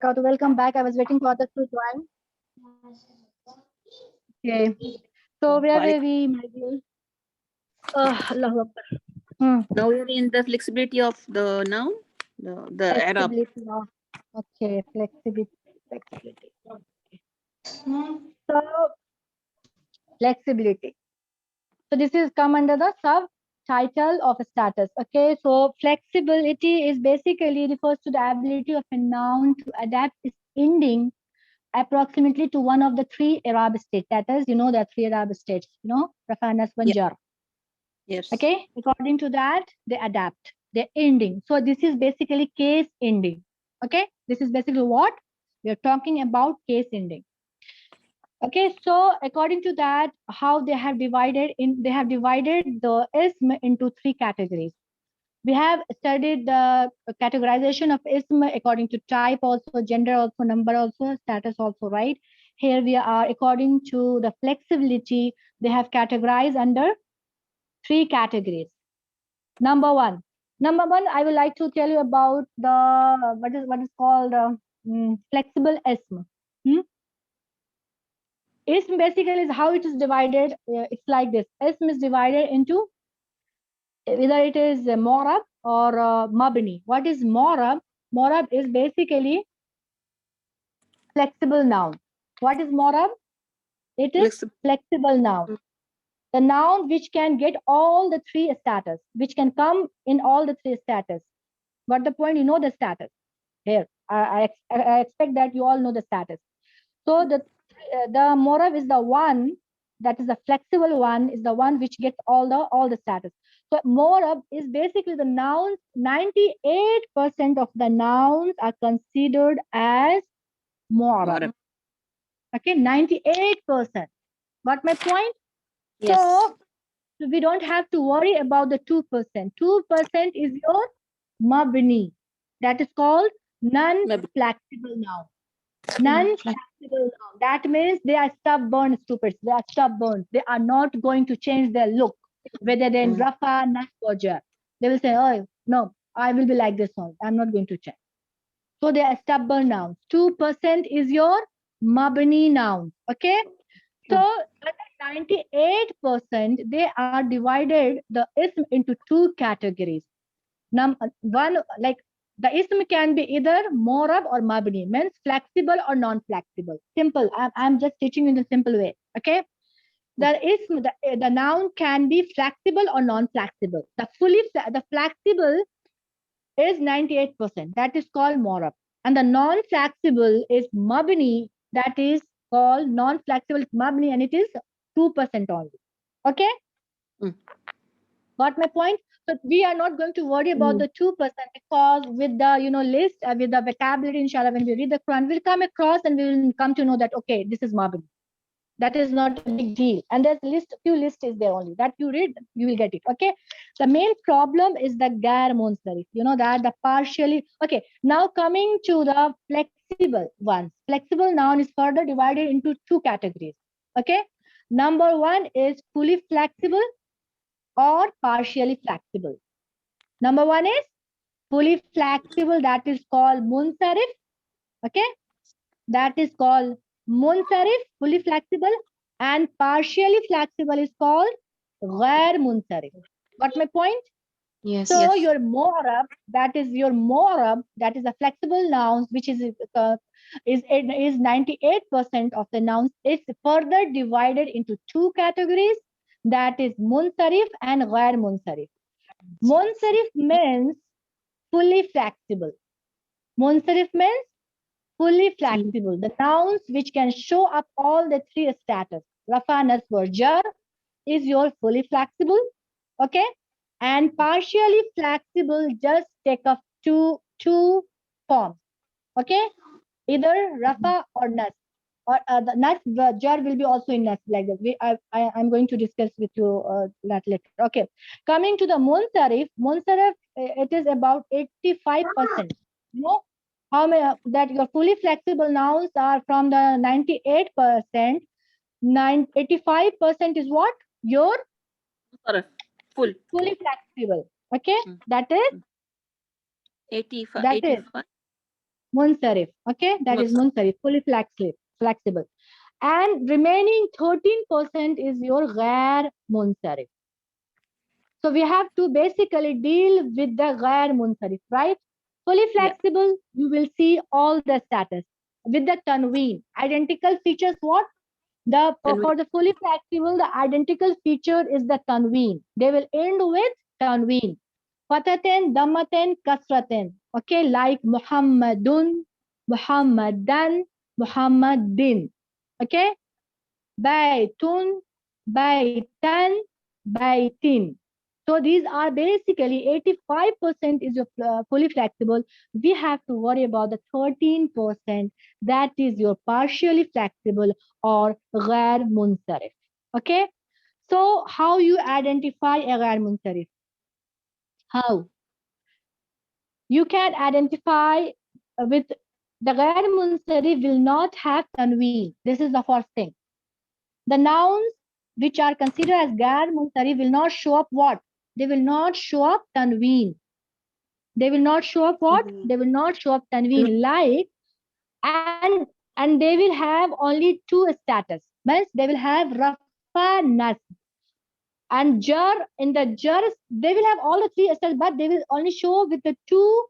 barakatuh. Welcome back. I was waiting for others to join. Okay. So where were we, my dear? Allahu Akbar. Now we are in the flexibility of the noun, the Arab. Flexibility. Okay, flexibility. Okay. So flexibility. So this is come under the subtitle of status. Okay, so flexibility is basically refers to the ability of a noun to adapt its ending approximately to one of the three Arab states. That is, you know, the three Arab states, you know, Rafanas Banjar. Yes. Okay, according to that, they adapt the ending. So this is basically case ending. Okay, this is basically what we are talking about, case ending. Okay, so according to that, how they have divided the ism into three categories. We have studied the categorization of ism according to type also, gender also, number also, status also, right? Here we are according to the flexibility, they have categorized under three categories. Number one, I would like to tell you about the what is called flexible ism. Ism basically is how it is divided. It's like this. Ism is divided into either it is Morab or Mabni. What is Morab? Morab is basically flexible noun. What is Morab? It is flexible noun. The noun which can get all the three status, which can come in all the three status. Got the point? You know the status. Here, I expect that you all know the status. So the Morab is the one that is the flexible one, is the one which gets all the status. So Morab is basically the nouns. 98% of the nouns are considered as Morab. Okay, 98%. Got my point? Yes. So we don't have to worry about the 2%. 2% is your Mabni. That is called non-flexible noun. Non-flexible noun. That means they are stubborn, stupids. They are stubborn. They are not going to change their look, whether they're in Rafa, Nas, or Jar. They will say, oh, no, I will be like this one. I'm not going to change. So they are stubborn nouns. 2% is your Mabni noun. Okay? So 98%, they are divided the ism into two categories. One, like the ism can be either Morab or Mabni, means flexible or non-flexible. Simple. I'm just teaching you in a simple way. Okay. The ism, the noun can be flexible or non-flexible. The flexible is 98%. That is called Morab. And the non-flexible is Mabni. That is called non-flexible Mabni, and it is 2% only. Okay. Got my point? So we are not going to worry about the 2% because with the list, with the vocabulary, inshallah, when we read the Quran, we'll come across and we will come to know that okay, this is Mabni. That is not a big deal. And there's few lists is there only. That you read, you will get it. Okay. The main problem is the Gair Munsarif. You know that the partially. Okay. Now coming to the flexible ones. Flexible noun is further divided into two categories. Okay. Number one is fully flexible or partially flexible. Number one is fully flexible. That is called Munsarif. Okay. That is called Munsarif, fully flexible, and partially flexible is called Ghair Munsarif. Got my point? Yes. So your Morab, that is a flexible nouns, which is 98% of the nouns, is further divided into two categories. That is Munsarif and Ghair Munsarif. Munsarif means fully flexible. Munsarif means fully flexible. The nouns which can show up all the three status. Rafa, Nasb, Jar is your fully flexible. Okay. And partially flexible just take up two forms. Okay. Either Rafa or Nas. Or the Nas, Jar will be also in Nas like that. I'm going to discuss with you that later. Okay. Coming to the Munsarif, it is about 85%. You know, how many that your fully flexible nouns are from the 98%. 85% is what? Your fully flexible. Okay, that is 85. That 85. is Munsarif. Okay, that is munsarif, fully flexible. And remaining 13% is your ghair munsarif. So we have to basically deal with the ghair munsarif, right? Fully flexible, you will see all the status. With the tanween, identical features what? For the fully flexible, the identical feature is the tanween. They will end with tanween. Fataten, dammaten, kasraten. Okay, like Muhammadun, Muhammadan, Muhammadin. Okay, Baitun, Baitan, Baitin. So these are basically 85% is your fully flexible. We have to worry about the 13%. That is your partially flexible or ghair munsarif. Okay. So how you identify a ghair munsarif? How? You can identify with the ghair munsarif will not have tanween. This is the first thing. The nouns which are considered as ghair munsarif will not show up what? They will not show up tanween. They will not show up what? They will not show up tanween. Like, and they will have only two status. Means they will have rafa, nas. And jar, in the jars, they will have all the three status, but they will only show with the two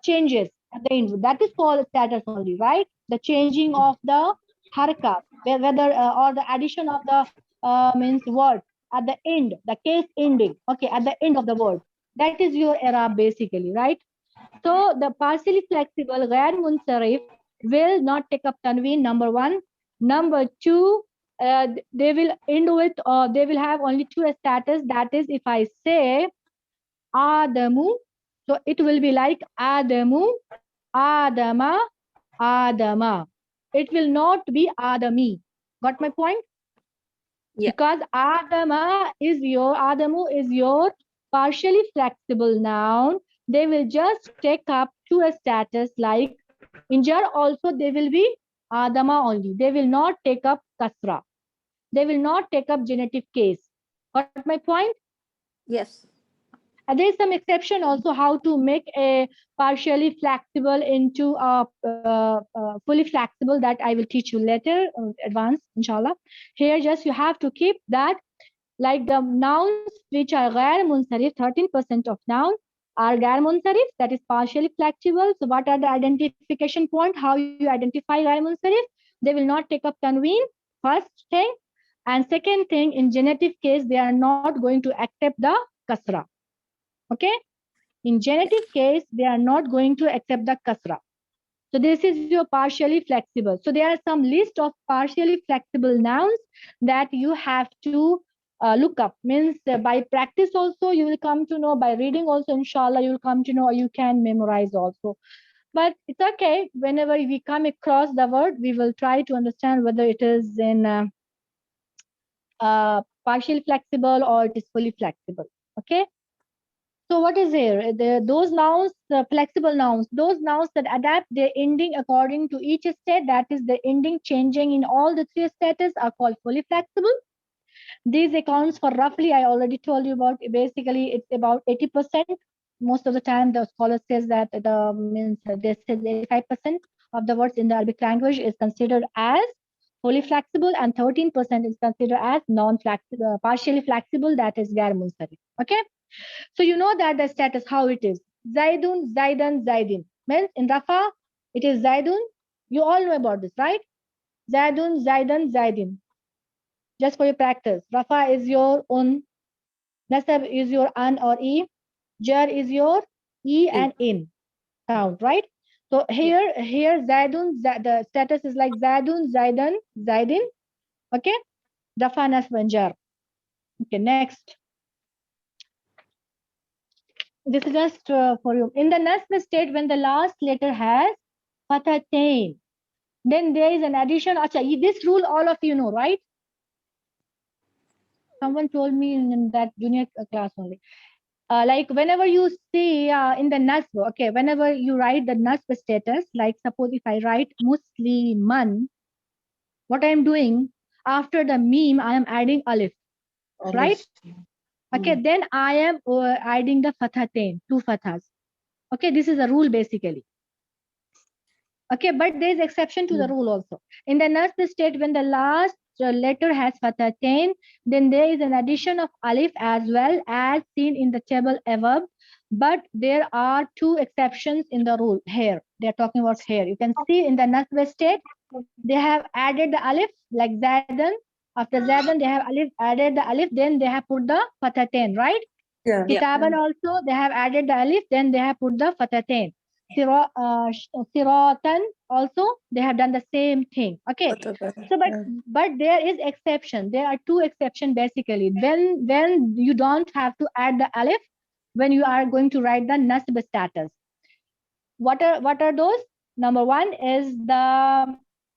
changes at the end. That is called status only, right? The changing of the haraka, whether or the addition of the means word at the end, the case ending. Okay, at the end of the word. That is your era basically, right? So the partially flexible ghair munsarif will not take up tanween, number one. Number two, they will end with, or they will have only two status. That is, if I say Adamu, so it will be like Adamu, Adama, Adama. It will not be Adami. Got my point? Yeah. Because Adamu is your partially flexible noun. They will just take up to a status like in jar also they will be Adama only. They will not take up kasra. They will not take up genitive case. Got my point? Yes. There is some exception also how to make a partially flexible into a fully flexible that I will teach you later, advanced, inshallah. Here just you have to keep that like the nouns which are ghair munsarif, 13% of nouns are ghair munsarif, that is partially flexible. So what are the identification point? How you identify ghair munsarif? They will not take up tanween, first thing. And second thing, in genitive case, they are not going to accept the kasra. Okay, in genitive case they are not going to accept the kasra. So this is your partially flexible. So there are some list of partially flexible nouns that you have to look up. Means by practice also you will come to know, by reading also inshallah you will come to know, or you can memorize also. But it's okay, whenever we come across the word we will try to understand whether it is in partially flexible or it is fully flexible. Okay. So what is here? Those nouns, flexible nouns, those nouns that adapt their ending according to each state, that is the ending changing in all the three states, are called fully flexible. These accounts for roughly, I already told you about, basically it's about 80%. Most of the time the scholar says that the means they said 85% of the words in the Arabic language is considered as fully flexible and 13% is considered as non-flexible, partially flexible, that is ghair munsarif. Okay. So you know that the status, how it is. Zaidun, Zaidan, Zaidin. Means in Rafa, it is Zaidun. You all know about this, right? Zaidun, Zaidan, Zaidin. Just for your practice. Rafa is your un. Nasab is your an or e. Jar is your e and in sound, right? So here Zaidun, the status is like Zaidun, Zaidan, Zaidin. Okay? Rafa, Nasb, and Jar. Okay, next. This is just for you. In the nasb state, when the last letter has fathatain, then there is an addition. Acha, this rule all of you know, right? Someone told me in that junior class only. Like whenever you see in the nasb, okay, whenever you write the nasb status, like suppose if I write Musliman, what I am doing after the meme, I am adding alif, right? Okay, then I am adding the fathatain, two fathas. Okay, this is a rule basically. Okay, but there is exception to the rule also. In the nasb state, when the last letter has fathatain, then there is an addition of alif as well as seen in the table above. But there are two exceptions in the rule here. They are talking about here. You can see in the nasb state, they have added the alif like zadan. After zadan, they have added the alif, then they have put the fathatain, right? Yeah. Kitaban also, they have added the alif, then they have put the fathatain. Siratan also, they have done the same thing. Okay. So, but there is exception. There are two exceptions basically. When you don't have to add the alif, when you are going to write the nasb status. What are those? Number one is the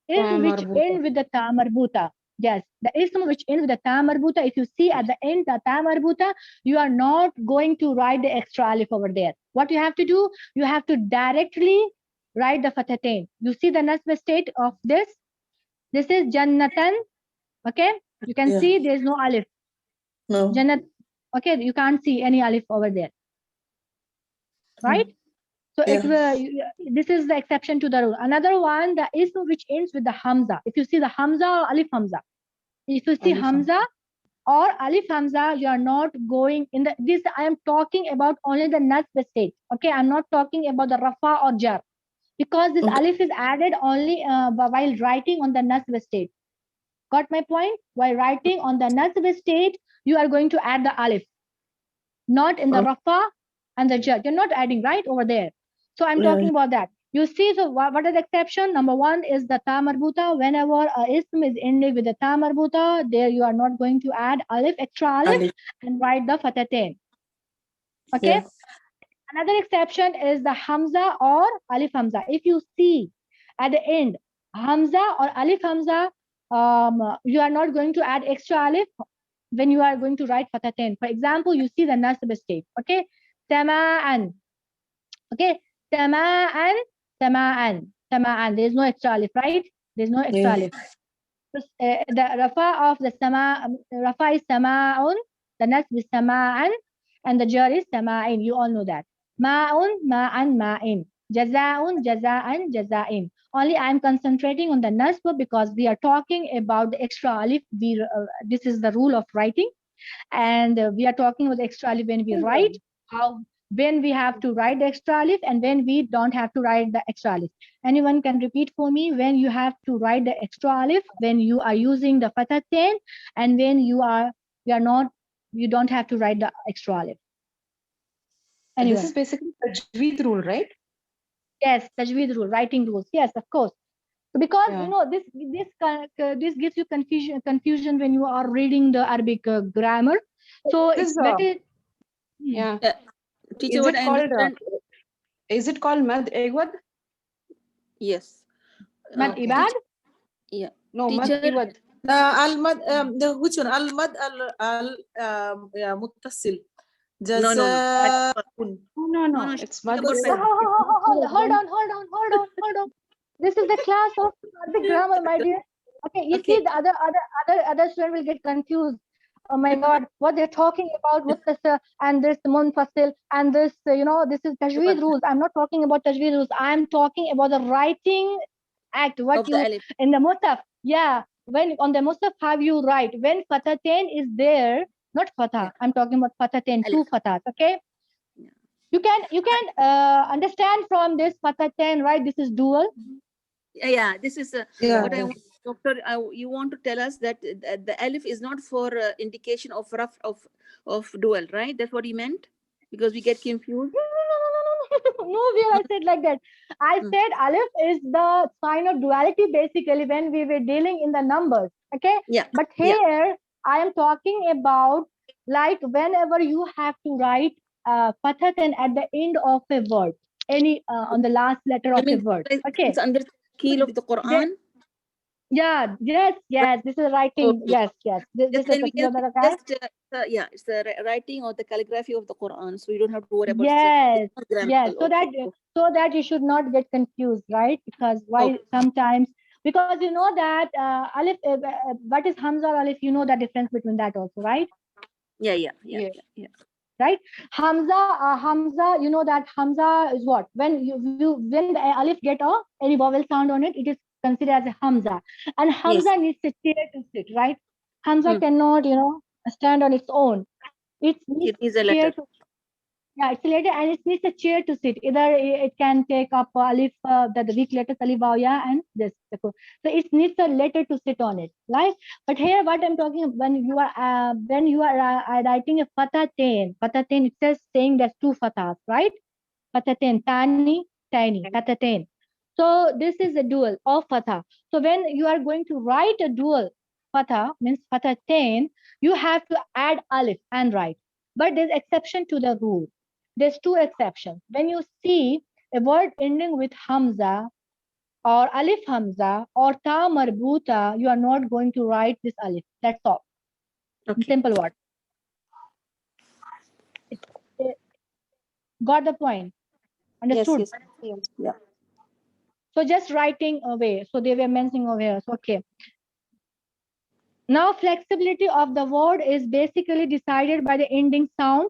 ism which end with the ta marbuta. Yes, the ism which ends with the ta marbuta. If you see at the end the ta marbuta, you are not going to write the extra alif over there. What you have to do, you have to directly write the fathatain. You see the nasb state of this. This is jannatan. Okay, you can see there is no alif. No. Jannat. Okay, you can't see any alif over there. Right? So it will, this is the exception to the rule. Another one, the ism which ends with the hamza. If you see the hamza or alif hamza, if you see hamza or alif hamza, you are not going in the this. I am talking about only the nasb state. Okay, I'm not talking about the rafa or jar, because this alif is added only while writing on the nasb state. Got my point? While writing on the nasb state, you are going to add the alif, not in the rafa and the jar. You're not adding right over there. So I'm talking about that. You see, so what are the exception? Number one is the ta marbuta. Whenever a ism is ended with the ta marbuta, there you are not going to add alif, extra alif, and write the fathatain. Okay. Another exception is the hamza or alif hamza. If you see at the end hamza or alif hamza, you are not going to add extra alif when you are going to write fathatain. For example, you see the nasb state. Okay. Tama'an. Okay. Tama'an, tama'an, tama'an. There is no extra alif, right? There is no extra alif. The rafa of the sama, rafa is sama'un, the nasb is sama'an, and the jar is sama'in. You all know that. Ma'un, ma'an, ma'in. Jaza'un, jaza'an, jaza'in. Only I am concentrating on the nasb because we are talking about the extra alif. This is the rule of writing. And we are talking about the extra alif when we write, when we have to write the extra alif and when we don't have to write the extra alif. Anyone can repeat for me when you have to write the extra alif, when you are using the fathatain, and when you don't have to write the extra alif. Anyone? This is basically a tajweed rule, right? Yes, tajweed rule, writing rules. Yes, of course. So because you know this gives you confusion when you are reading the Arabic grammar. So it's better. Teacher, what I understand. Is it called mad iwad? Yes. Mad ibad? Yeah. No, mad iwad. Al-mad, which one? Al-mad muttasil. No. It's mad. Hold on. This is the class of Arabic grammar, my dear. Okay, you see the other student will get confused. Oh my God, what they're talking about, muttassil and this munfasil and this, this is tajweed rules. I'm not talking about tajweed rules. I'm talking about the writing act. What you in the mushaf, when on the mushaf have you write when fathatain is there, not fatha. I'm talking about fathatain, two fathas. Okay, you can understand from this fathatain, right? This is dual. Yeah, this is what I want. Doctor, you want to tell us that the alif is not for indication of rough of dual, right? That's what he meant, because we get confused. No, I said like that. I said alif is the sign of duality basically when we were dealing in the numbers. Okay. Yeah. But here I am talking about like whenever you have to write fathatain at the end of a word, any on the last letter of a word. Okay. It's under keel of the Quran. Yes. This is writing. Yes. This is it's the writing or the calligraphy of the Quran, so you don't have to worry about. Yes. So that you should not get confused, right? Because sometimes because you know that alif, what is hamza or alif? You know the difference between that also, right? Yeah. right? Hamza, you know that Hamza is what? When when the alif get any vowel sound on it, it is considered as a Hamza. And Hamza needs a chair to sit, right? Hamza cannot, stand on its own. It needs It is a chair letter. to, yeah, it's a letter and it needs a chair to sit. Either it can take up alif, the weak letters alif, waw, ya, and this. So it needs a letter to sit on it, right? But here, what I'm talking, when you are writing a fatatain, it says saying there's two fathas, right? Fatatain, tani, tiny, fatatain. So this is a dual of fatha. So when you are going to write a dual fatha, means fatatain, you have to add alif and write. But there's exception to the rule. There's two exceptions. When you see a word ending with hamza or alif hamza or ta marbuta, you are not going to write this alif. That's all. Okay. Simple word. Got the point? Understood? Yes. Yeah. So just writing away. So they were mentioning over here. So, okay. Now flexibility of the word is basically decided by the ending sound,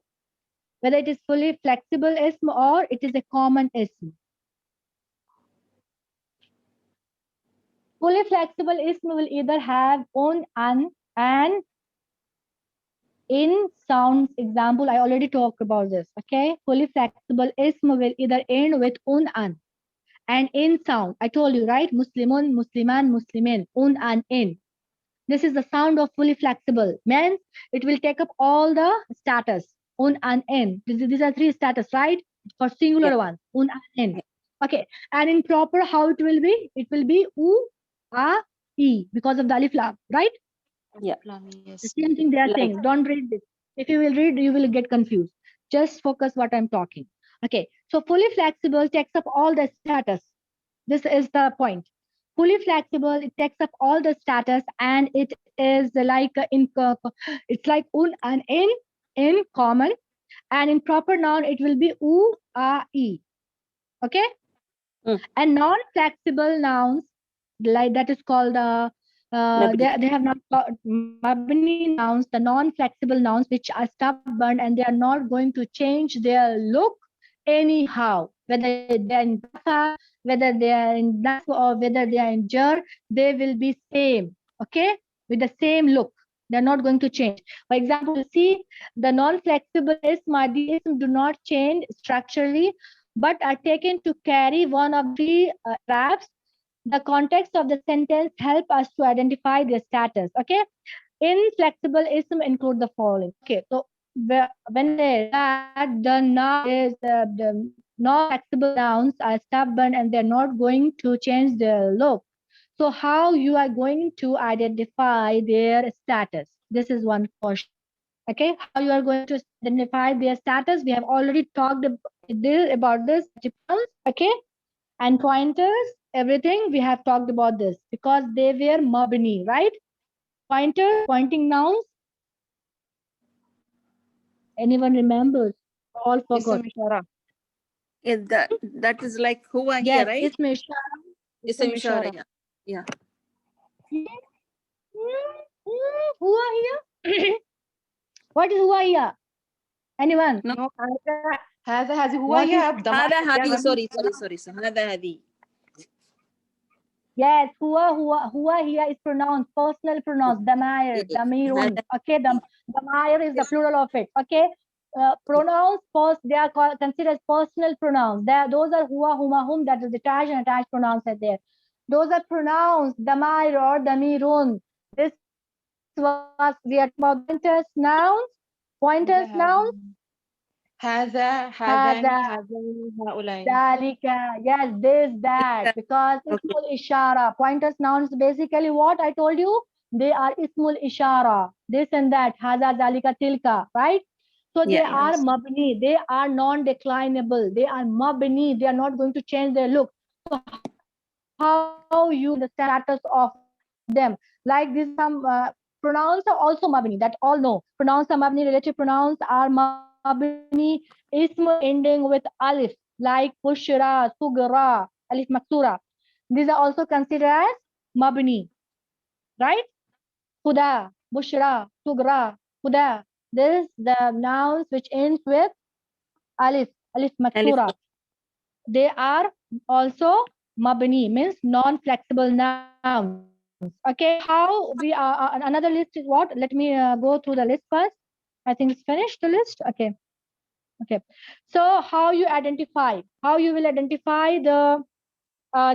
whether it is fully flexible ism or it is a common ism. Fully flexible ism will either have un, an, and in sounds. Example, I already talked about this. Okay, fully flexible ism will either end with un, an, and in sound. I told you, right? Muslimun, Musliman, Muslimin, un, an, in. This is the sound of fully flexible. Means it will take up all the status. Un, an, in. These are three status, right? For singular one. Un, an, in. Okay. And in proper, how it will be? It will be u, a, e, because of the alif lam, right? Yeah. The same thing they are saying. Don't read this. If you will read, you will get confused. Just focus what I'm talking. Okay. So fully flexible takes up all the status. This is the point. Fully flexible, it takes up all the status and it is like it's like un and in common, and in proper noun it will be u, a, e. Okay. And non-flexible nouns, like that is called they have not got mabni nouns, the non-flexible nouns which are stubborn and they are not going to change their look anyhow, whether they're in Bafa, whether they are in Naf, or whether they are in Jar, they will be same, okay, with the same look. They're not going to change. For example, see the non-flexible ism, the ism do not change structurally, but are taken to carry one of the traps. The context of the sentence help us to identify their status. Okay, inflexible ism include the following. Okay, so when the noun is the non-flexible nouns are stubborn and they're not going to change their look. So how you are going to identify their status? This is one question. Okay, how you are going to identify their status? We have already talked about this. Okay, and pointers, everything we have talked about this because they were mabni, right? Pointers, pointing nouns. Anyone remembers? All forgot. That is like huwa here, Yes, right? ism ishara. Ism ishara. Yeah. Huwa here? What is huwa here? Anyone? No. هذا هذه هو What يا is- الضمائر. هذا هذه sorry. هذا هذه. Yes, huwa here is pronounced, personal pronouns, damair, damirun. Okay, damair is the plural of it. Okay, pronouns first, they are considered as personal pronouns. Those are huwa, huma, hum, that is detached and attached pronouns are there. Those are pronouns, damair or damirun. This was, we are about pointers nouns. Pointers nouns. هذا هذان هذين هؤلاء. Dalika, yes, this, that, because ismul ishara, pointers nouns, basically what I told you, they are ismul ishara, this and that, haza, dalika, tilka, right? So they are mabni, they are non-declinable, they are mabni, they are not going to change their look. So how you the status of them? Like this, some pronouns are also mabni, that all know. Pronouns are mabni, relative pronouns are mabni, ism ending with alif, like bushra, sugra, alif maksura. These are also considered as mabni, right? Khuda, bushra, sugra, khuda. this the nouns which ends with alif maksura. They are also mabni, means non-flexible nouns. Okay, how we are another list is what? Let me go through the list first. I think it's finished the list. Okay. So how you identify? How you will identify the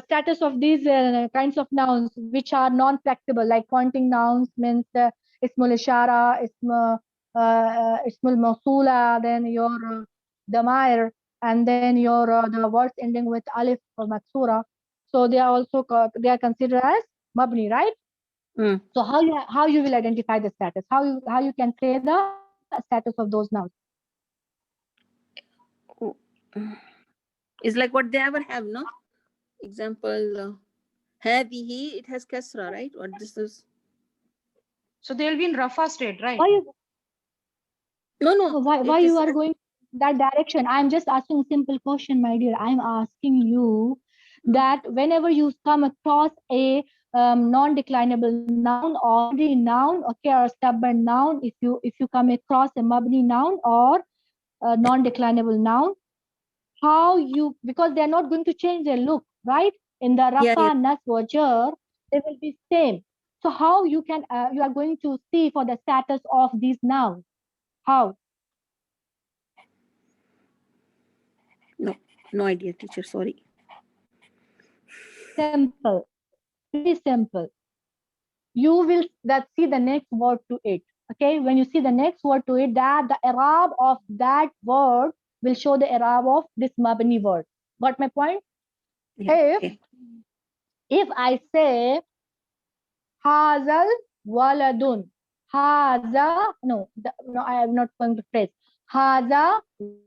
status of these kinds of nouns which are non-flexible, like pointing nouns means ismul ishara, ismul mawsula, then your damair, and then your the words ending with alif or maksura. So they are also they are considered as mabni, right? So how you will identify the status? How you can say the status of those nouns? It's like what they ever have, no? Example, هذه, it has kasra, right? Or this is... So they'll be in rafa state, right? No. Why you are going that direction? I'm just asking a simple question, my dear. I'm asking you that whenever you come across a non-declinable noun or the noun, okay, or stubborn noun, if you come across a mabni noun or a non-declinable noun, how you, because they are not going to change their look, right? In the rafa, nasb, or jar, they will be same. So how you can you are going to see for the status of these nouns? How? No idea, teacher. Sorry. Simple, very simple. You will see the next word to it. Okay, when you see the next word to it, that the i'rab of that word will show the i'rab of this mabni word. Got my point? If I say hazal waladun, haza, no, I am not going to phrase haza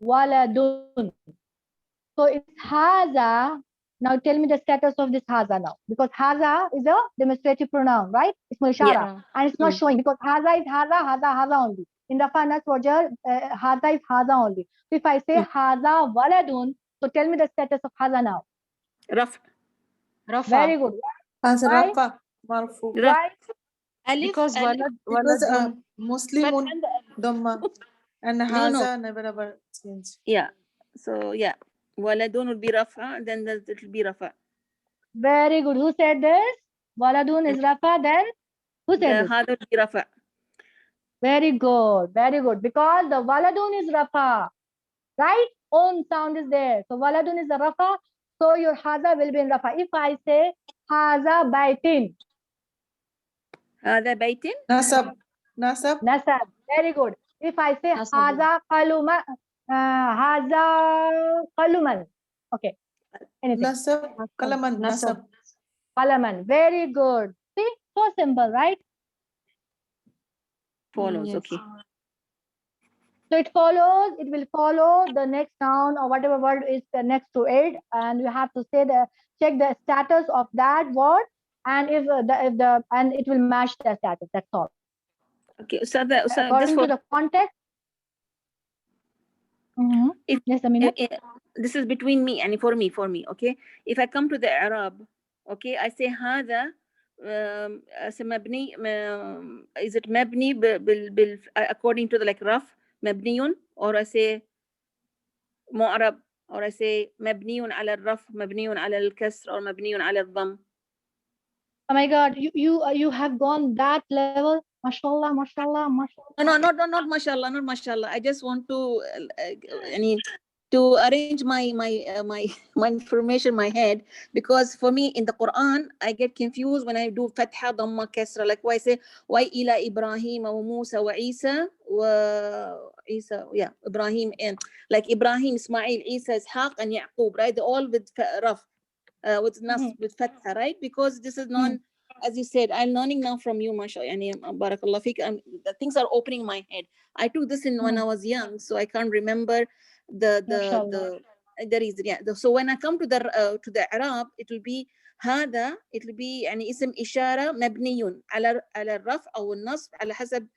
waladun. So it's haza. Now tell me the status of this haza now, because haza is a demonstrative pronoun, right? It's mushara, and it's not showing because haza is haza only. In the fanas wajar, haza is haza only. So if I say haza waladun, so tell me the status of haza now. Rafa. Very good. Haza rafa marfu. Why? Because Because Muslimun But dhamma and haza never ever change. Yeah. So yeah, waladun will be rafa, then it will be rafa. Very good. Who said this? Waladun is rafa. Then who said this? Hada will be rafa. Very good. Very good. Because the waladun is rafa, right? Own sound is there. So waladun is the rafa. So your haza will be in rafa. If I say haza baitin. Hada baitin. Nasab. Nasab. Very good. If I say haza qaluma, haza qaluman. Okay. Anything. Nasab. Qalaman. Nasab. Qalaman. Very good. See, so simple, right? Follows. Yes. Okay. So it will follow the next noun or whatever word is next to it, and you have to check the status of that word, and if it will match the status. That's all. Okay. So according to the context. Yes, Amina. This is between me and for me. Okay. If I come to the Arab, okay, I say hada. مبني is it مبني according to the like rough مبني, or I say معرب, or I say مبني على الرفع مبني على الكسر or مبني على الضم. Oh my God, you have gone that level. Mashallah, mashallah, mashallah. No, not mashallah, not mashallah. I just want to to arrange my information in my head, because for me in the Quran I get confused when I do fatha dhamma kasra, like why I say why ila Ibrahim wa Musa wa Isa Ibrahim, and like Ibrahim, Ismail, Isa, Ishaq and Yaqub, right? They're all with raf with nas with fatha, right? Because this is as you said, I'm learning now from you, mashallah, barakallah fiqh, the things are opening my head. I took this in when I was young, so I can't remember the reason. So when I come to the Arab, it will be هذا, it will be يعني اسم إشارة مبني على الرفع أو النصب على حسب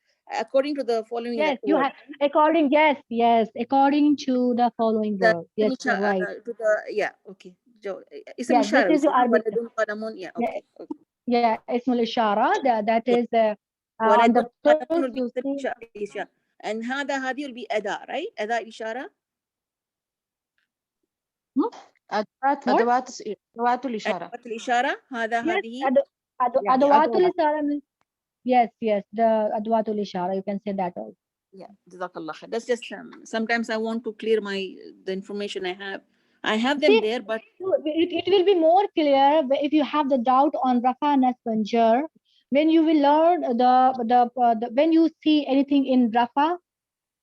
according to the following. Yes, you have according to the following word. Yes, you're right. To the okay. اسم إشارة. This is your arbiter. Okay. Yeah, اسم الإشارة. That is on the And هذا هذه will be أداة, right? أداة إشارة. أدوات الإشارة. أدوات الإشارة هذا Yes, هذه. Adwatul Ishara means, yes, the Adwatul Ishara, you can say that also. Yeah, Jazakallah khair. That's just sometimes I want to clear the information I have. I have them See, there, but it will be more clear if you have the doubt on Rafa, Nasb and Jar. When you will learn when you see anything in Rafa,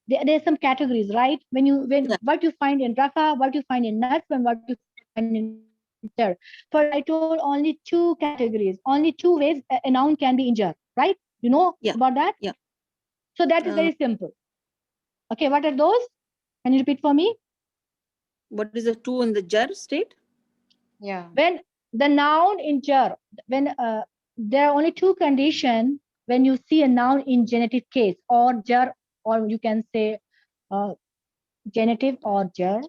there's some categories, right? Yeah. What you find in Rafa, what you find in Nasb, and what you find in Jar. For I told only two categories, only two ways a noun can be in Jar, right? You know Yeah. about that? Yeah. So that is very simple. Okay, what are those? Can you repeat for me? What is the two in the jar state? Yeah. When the noun in jar, when there are only two conditions when you see a noun in genitive case or jar, or you can say genitive or jar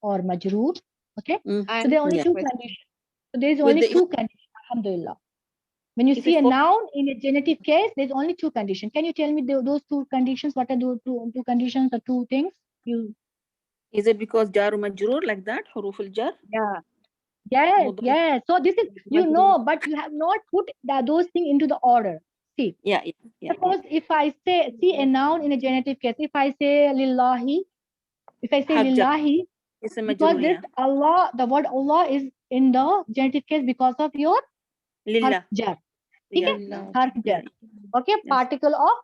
or majroor. Okay, so there are only Yeah. two conditions. So there is With only the two conditions. Alhamdulillah. When you if see it a for, noun in a genitive case, there's only two conditions. Can you tell me those two conditions? What are those two conditions or two things? is it because jar majroor like that? Huruf al jar? Yeah. Yes, Mudaf. yes. So this is, you know, but you have not put those things into the order. See, Yeah. suppose if I say, see a noun in a genitive case, if I say lillahi, if I say Harf jar. lillahi, It's a because majroor. this Yeah. Allah, the word Allah is in the genitive case because of your harf Lillah. jar. Yeah. Okay, Yeah. harf jar. Okay, Yes. particle of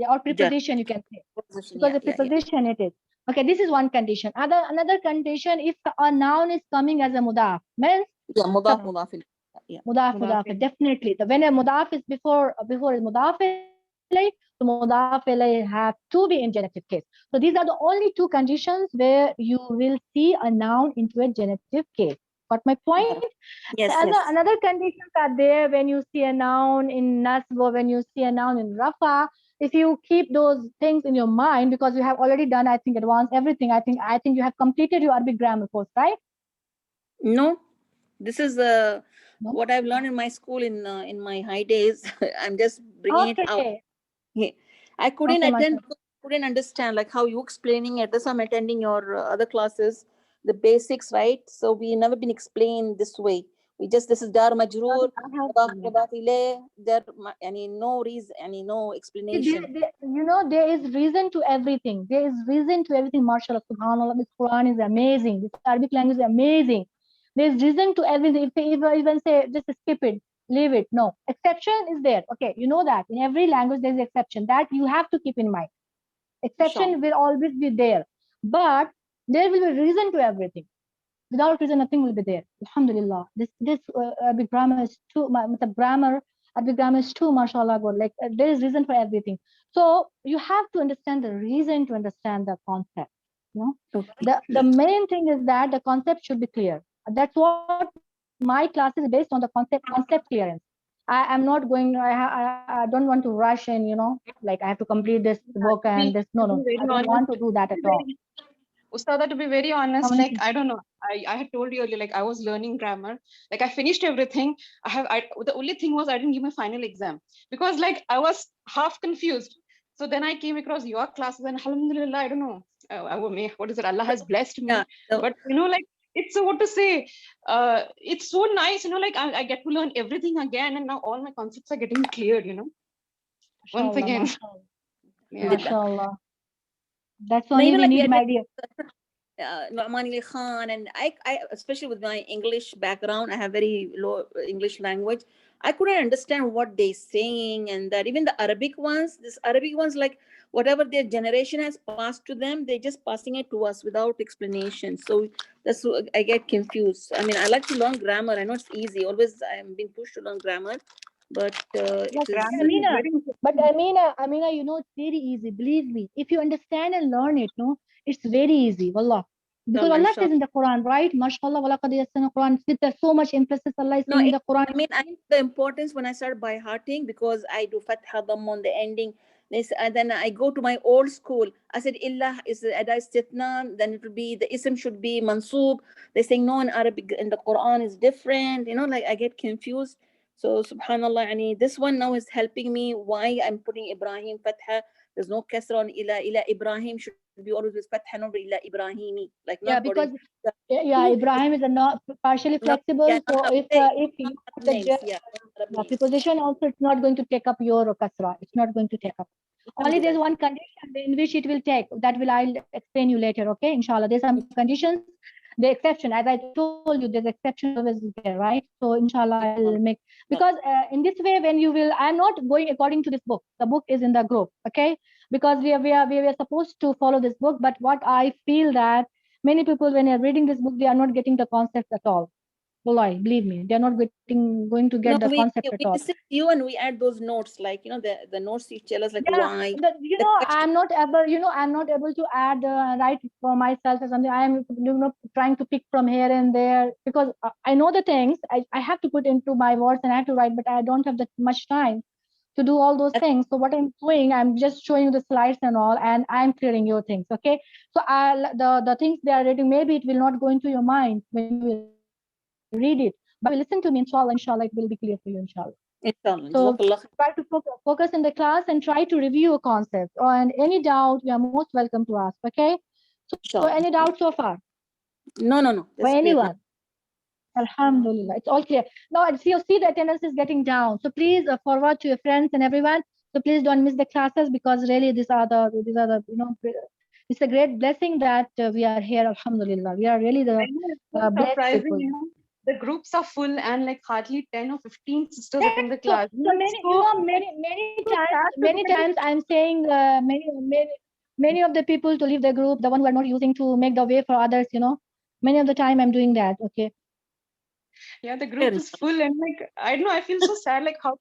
or preposition you can say. Preposition, Because the preposition it is. Okay, this is one condition. Another condition, if a noun is coming as a mudaf, means Yeah. Mudaf mudaf. Yeah. mudaf, definitely. When a mudaf is before a mudaf ilayh, the mudaf ilayh have to be in genitive case. So these are the only two conditions where you will see a noun into a genitive case. Got my point? Yes. Another conditions are there when you see a noun in nasb or when you see a noun in rafa. If you keep those things in your mind, because you have already done, I think, advanced everything. I think you have completed your Arabic grammar course, right? No. This is No? what I've learned in my school in my high days. I'm just bringing it out. Okay. Yeah. I couldn't Okay, attend, mashallah. couldn't understand like how you explaining it. As I'm attending your other classes, the basics, right? So we never been explained this way. We just, this is dar majroor, mudaf ilayh, there, no reason, no explanation. You know, there is reason to everything. There is reason to everything. Mashallah, subhanallah, this Quran is amazing. This Arabic language is amazing. There's reason to everything. If they even say, just skip it, leave it. No. Exception is there. Okay, you know that. In every language, there's exception. That you have to keep in mind. Exception will always be there. But there will be reason to everything. Without reason, nothing will be there. Alhamdulillah. This Arabic grammar is too, Arabic grammar is too, mashallah, good. Like there is reason for everything. So you have to understand the reason to understand the concept. You know, Okay. the main thing is that the concept should be clear. That's what my class is based on, the concept clearance. I am not going. I don't want to rush in. You know, like I have to complete this book and this. No, I don't want to do that at all. Ustada, to be very honest, How many like I don't know. I had told you earlier, like I was learning grammar. Like I finished everything. The only thing was I didn't give my final exam because like I was half confused. So then I came across your classes and alhamdulillah, I don't know. What is it? Allah has blessed me. Yeah. So, But you know, like it's what to say. It's so nice, you know, like I get to learn everything again, and now all my concepts are getting cleared, you know. Once Mashallah, again. mashallah. Yeah. Mashallah. That's no, only even we like need, my dear. Nu'man Ali Khan, and I, especially with my English background, I have very low English language. I couldn't understand what they're saying, and that even the Arabic ones, like whatever their generation has passed to them, they're just passing it to us without explanation. So that's what I get confused. I mean, I like to learn grammar. I know it's easy. Always I'm being pushed to learn grammar, but it is. Amina, you know, it's very easy. Believe me, if you understand and learn it, no, it's very easy. Wallah. Because Allah says in the Quran, right? MashaAllah, walaqad yassarna Quran. With so much emphasis, Allah is saying in the Quran. I mean, I think the importance when I start by hearting, because I do fatha dam on the ending. And then I go to my old school. I said, Illah is ada istithna, then it will be, the ism should be mansoob. They're saying, no, in Arabic, in the Quran is different. You know, like I get confused. So, subhanAllah, this one now is helping me why I'm putting Ibrahim fatha there's no kasra on ila Ibrahim should be always with fath and ila Ibrahimi, like Yeah, not because body. yeah, Ibrahim is a not partially flexible. Yeah, So not if you put the names, yeah, Arab names. preposition also, it's not going to take up your kasra. It's not going to take up. Only there's one condition in which it will take. That will I'll explain you later. Okay, inshallah. There's some conditions. The exception, as I told you, there's exception always there, right? So inshallah, I'll make, because in this way, when you will, I'm not going according to this book. The book is in the group, okay? Because we are supposed to follow this book, but what I feel that many people, when they're reading this book, they are not getting the concept at all. Wallahi, believe me, they're not going to get No, the we concept at all. listen to you and we add those notes, like, you know, the notes you tell us, like why. I'm not able to add write for myself or something. I am trying to pick from here and there, because I know the things I have to put into my words and I have to write, but I don't have that much time to do all those things. So what I'm doing, I'm just showing you the slides and all, and I'm clearing your things. Okay, so the things they are reading, maybe it will not go into your mind when you read it, but listen to me, inshallah, it will be clear for you, inshallah. So try to focus in the class and try to review a concept, and any doubt, you are most welcome to ask. Okay, so any doubt so far? No. For anyone? Alhamdulillah, it's all clear. Now, see the attendance is getting down. So please forward to your friends and everyone. So please don't miss the classes, because really these are the it's a great blessing that we are here. Alhamdulillah, we are really the blessed people. You know, the groups are full and like hardly 10 or 15 sisters attend the class. So many times I'm saying many of the people to leave the group, the one who are not using, to make the way for others. Many of the time I'm doing that. Okay. Yeah, the group is full, and like I don't know, I feel so sad. Like how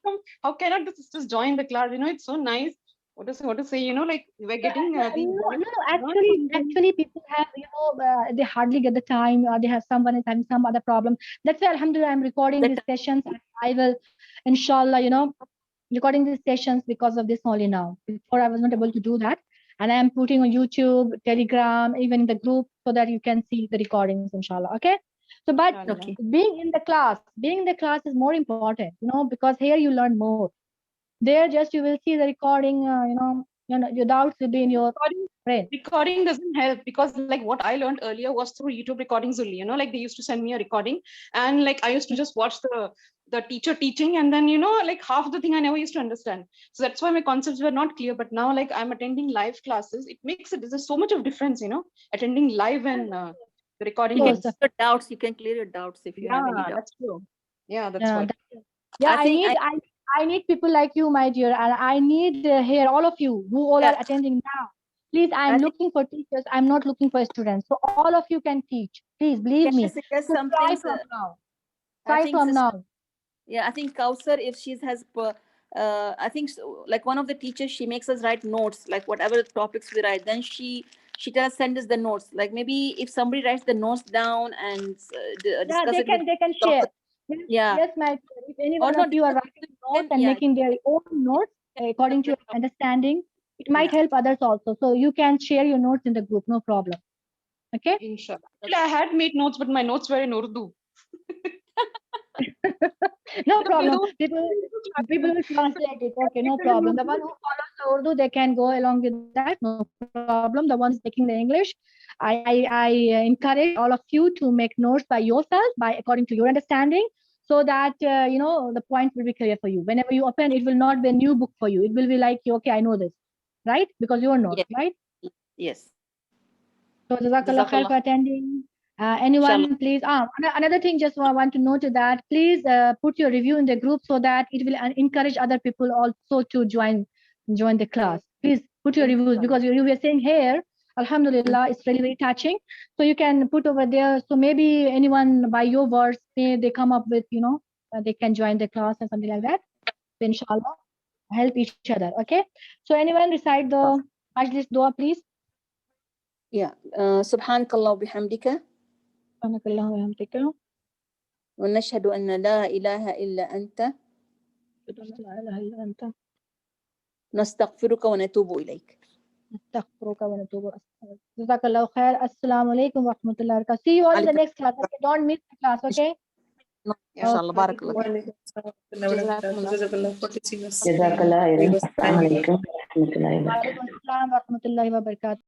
cannot the sisters join the class? It's so nice. What to say? Like we're getting actually people have they hardly get the time, or they have someone is having some other problem. That's why alhamdulillah I'm recording these sessions, and I will inshallah recording these sessions because of this only now. Before I was not able to do that, and I am putting on YouTube, Telegram, even in the group, so that you can see the recordings, inshallah. Okay. So, but being in the class is more important, because here you learn more. There just you will see the recording, your doubts will be in your brain. Recording doesn't help, because like what I learned earlier was through YouTube recordings only. Like they used to send me a recording, and like I used to just watch the teacher teaching, and then like half the thing I never used to understand. So that's why my concepts were not clear. But now like I'm attending live classes, it makes there's so much of difference, attending live and the recording. Your doubts, you can clear your doubts if you have any doubts. That's true. Yeah, that's what. I need people like you, my dear, and I need here all of you who all are attending now. Please, I'm looking for teachers. I'm not looking for students. So all of you can teach. Please believe me. Try from now. Try from now. Yeah, I think Kausar, if she has, I think so, like one of the teachers, she makes us write notes, like whatever topics we write. Then she tells send us the notes. Like maybe if somebody writes the notes down and discuss they can share. Yes, my dear. If any one of you are writing notes and making their own notes according to your understanding, it might help others also. So you can share your notes in the group, no problem. Okay? Inshallah. I had made notes, but my notes were in Urdu. No problem. People will translate it. Okay, no problem. The one who follows the Urdu, they can go along with that. No problem. The ones taking the English, I encourage all of you to make notes by yourself, according to your understanding, so that the point will be clear for you. Whenever you open, it will not be a new book for you. It will be like, okay, I know this, right? Because you are not, right? Yes. So Jazakallah khair for attending. Anyone, please. Another thing, just want to note that please put your review in the group, so that it will encourage other people also to join the class. Please put your reviews, because you were saying here, alhamdulillah, it's really very touching. So you can put over there. So maybe anyone by your words, they come up with, they can join the class or something like that. So inshallah, help each other. Okay. So anyone recite the Majlis Dua, please. Yeah. Subhanakallah bihamdika. سبحانك اللهم وبحمدك ونشهد أن لا إله إلا أنت نستغفرك ونتوب إليك. نستغفرك ونتوب إليك. جزاك الله خير. Assalamu alaikum wa rahmatullahi wa barakatuh. See you all in the next class. Okay? Don't miss the class. Okay? Inshallah. Barakallah. Jazakallah for teaching us. Jazakallah khairan. Assalamu alaikum wa rahmatullahi wa barakatuh. Wa alaikum assalam wa rahmatullahi wa barakatuh.